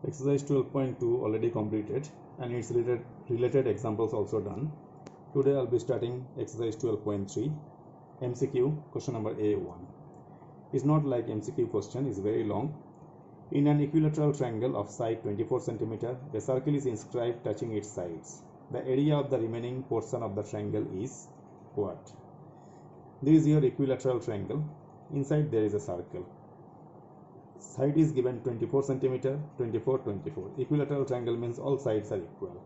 Exercise 12.2 already completed and its related examples also done. Today I'll be starting exercise 12.3 MCQ question number A1. It's not like MCQ question, is very long. In an equilateral triangle of side 24 cm, a circle is inscribed touching its sides. The area of the remaining portion of the triangle is what? This is your equilateral triangle. Inside there is a circle. Side is given 24 cm, 24, 24. Equilateral triangle means all sides are equal.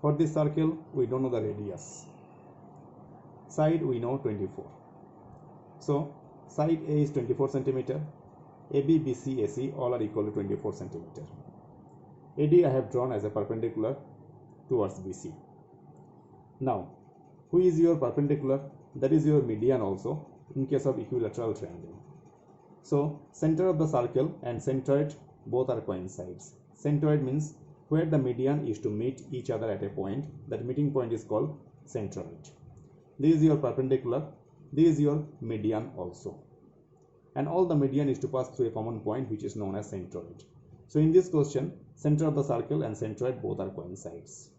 For this circle, we don't know the radius. Side we know 24. So side A is 24 cm. AB, BC, AC all are equal to 24 cm. AD I have drawn as a perpendicular towards BC. Now, who is your perpendicular? That is your median also in case of equilateral triangle. So center of the circle and centroid both are coincides. Centroid means where the median is to meet each other at a point. That meeting point is called centroid. This is your perpendicular. This is your median also. And all the median is to pass through a common point which is known as centroid. So in this question, center of the circle and centroid both are coincides.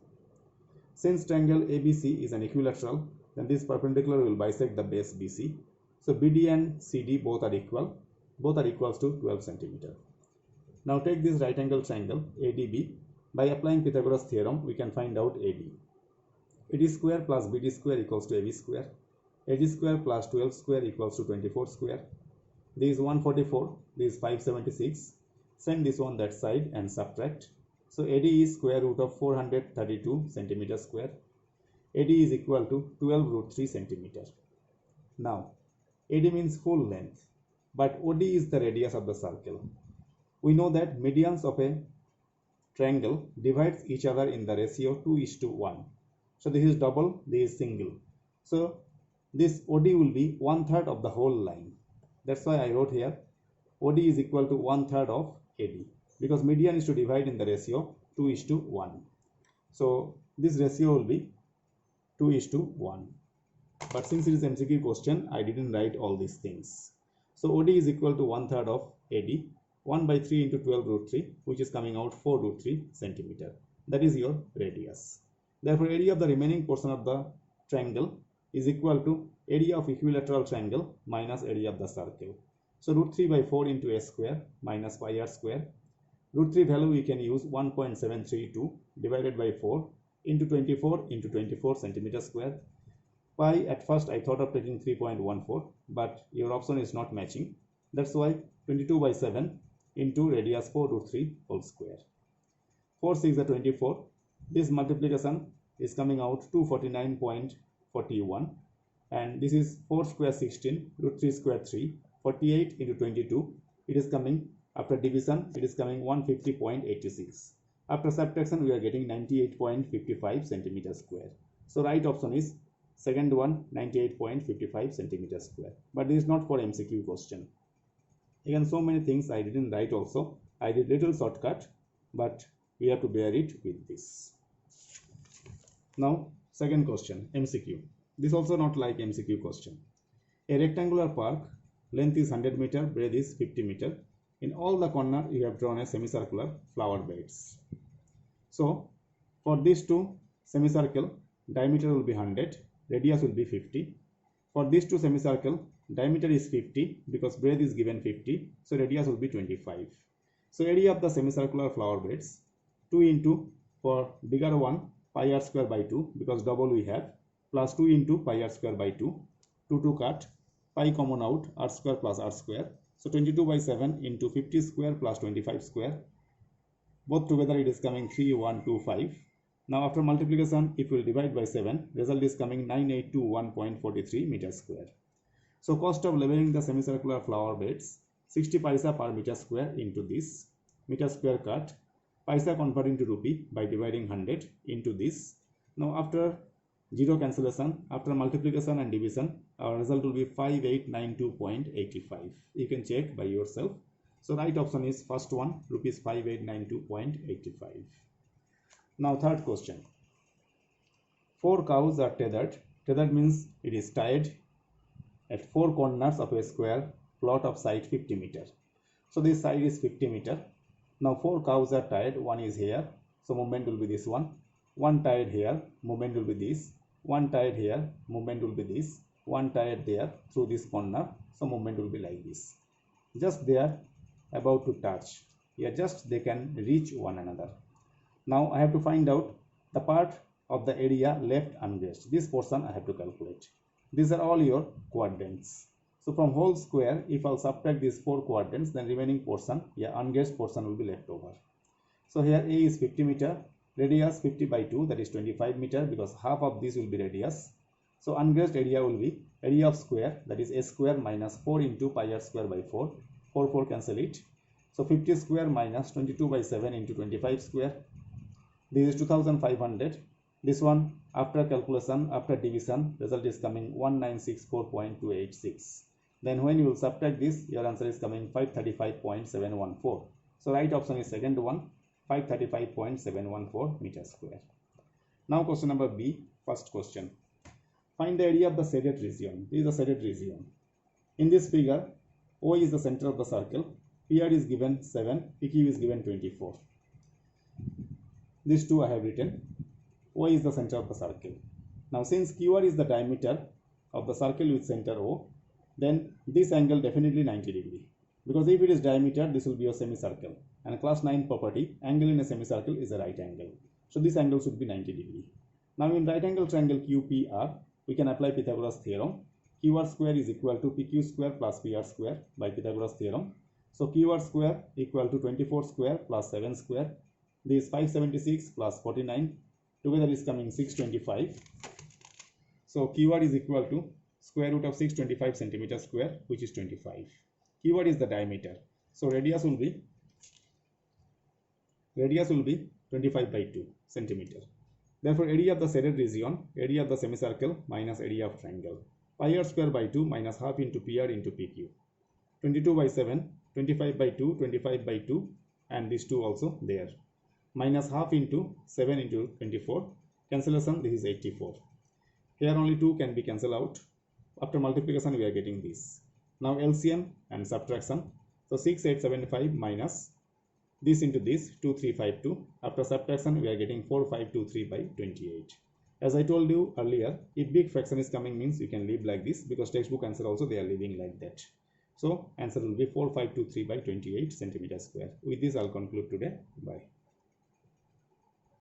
Since triangle ABC is an equilateral, then this perpendicular will bisect the base BC. So BD and CD both are equal. Both are equals to 12 cm. Now take this right angle triangle ADB. By applying Pythagoras theorem, we can find out AD. AD square plus BD square equals to AB square. AD square plus 12 square equals to 24 square. This is 144. This is 576. Send this one that side and subtract. So AD is square root of 432 centimeter square. AD is equal to 12 root 3 centimeter. Now AD means full length, but OD is the radius of the circle. We know that medians of a triangle divides each other in the ratio 2:1. So this is double, this is single. So this OD will be 1/3 of the whole line. That's why I wrote here OD is equal to 1/3 of AD, because median is to divide in the ratio 2:1. So this ratio will be 2:1. But since it is MCQ question, I didn't write all these things. So OD is equal to 1/3 of AD. 1/3 into 12 root 3, which is coming out 4 root 3 centimeter. That is your radius. Therefore, area of the remaining portion of the triangle is equal to area of equilateral triangle minus area of the circle. So root 3/4 into a square minus pi r square. Root 3 value we can use 1.732 divided by 4 into 24 centimeter square. Pi, at first I thought of taking 3.14, but your option is not matching. That's why 22/7 into radius 4 root 3 whole square. 4 6 are 24. This multiplication is coming out 249.41, and this is 4 square 16, root 3 square 3, 48 into 22. It is coming after division, it is coming 150.86. After subtraction, we are getting 98.55 centimeter square. So right option is second one, 98.55 centimeter square. But this is not for MCQ question. Again, so many things I didn't write also. I did little shortcut, but we have to bear it with this. Now, second question, MCQ. This also not like MCQ question. A rectangular park, length is 100 meter, breadth is 50 meter. In all the corner, you have drawn a semicircular flower beds. So, for these two semicircle, diameter will be 100, radius will be 50. For these two semicircle, diameter is 50 because breadth is given 50, so radius will be 25. So area of the semicircular flower beds, 2 into, for bigger one, pi r square by 2 because double we have, plus 2 into pi r square by 2, 2 cut, pi common out, r square plus r square. So 22/7 into 50 square plus 25 square. Both together it is coming 3125. Now after multiplication, if we will divide by 7, result is coming 9821.43 meter square. So cost of leveling the semicircular flower beds, 60 paisa per meter square into this. Meter square cut, paisa converting to rupee by dividing 100 into this. Now after zero cancellation, after multiplication and division, our result will be 5892.85. You can check by yourself. So right option is first one, rupees 5892.85. Now third question. 4 cows are tethered. Tethered means it is tied at 4 corners of a square plot of side 50 meter. So this side is 50 meter. Now 4 cows are tied, one is here, so movement will be this one. One tied here, movement will be this. One tied here, movement will be this. One tied there through this corner, so movement will be like this. Just they are about to touch. Here just they can reach one another. Now I have to find out the part of the area left ungrazed. This portion I have to calculate. These are all your quadrants. So from whole square, if I'll subtract these 4 quadrants, then remaining portion, ungrazed portion will be left over. So here A is 50 meter, radius 50 by 2, that is 25 meter, because half of this will be radius. So ungrazed area will be area of square, that is a square minus 4 into pi r square by 4. 4 cancel it. So 50 square minus 22 by 7 into 25 square. This is 2500. This one, after calculation, after division, result is coming 1964.286. Then when you will subtract this, your answer is coming 535.714. So right option is second one, 535.714 meter square. Now question number B, first question. Find the area of the shaded region. This is the shaded region. In this figure, O is the center of the circle, PR is given 7, PQ is given 24. These two I have written. O is the center of the circle. Now since QR is the diameter of the circle with center O, then this angle definitely 90 degree. Because if it is diameter, this will be a semicircle. And class 9 property, angle in a semicircle is a right angle. So this angle should be 90 degree. Now in right angle triangle QPR, we can apply Pythagoras theorem. QR square is equal to PQ square plus PR square by Pythagoras theorem. So QR square equal to 24 square plus 7 square. This is 576 plus 49. Together is coming 625. So QR is equal to square root of 625 centimeter square, which is 25. Keyword is the diameter. So radius will be 25 by 2 centimeter. Therefore, area of the shaded region, area of the semicircle minus area of triangle. Pi r square by 2 minus half into PR into PQ. 22 by 7, 25 by 2, 25 by 2, and these two also there. Minus half into 7 into 24. Cancellation, this is 84. Here only 2 can be cancelled out. After multiplication, we are getting this. Now LCM and subtraction. So 6875 minus this into this 2352. After subtraction, we are getting 4523 by 28. As I told you earlier, if big fraction is coming means you can leave like this, because textbook answer also they are leaving like that. So answer will be 4523 by 28 centimeter square. With this I'll conclude today. Bye.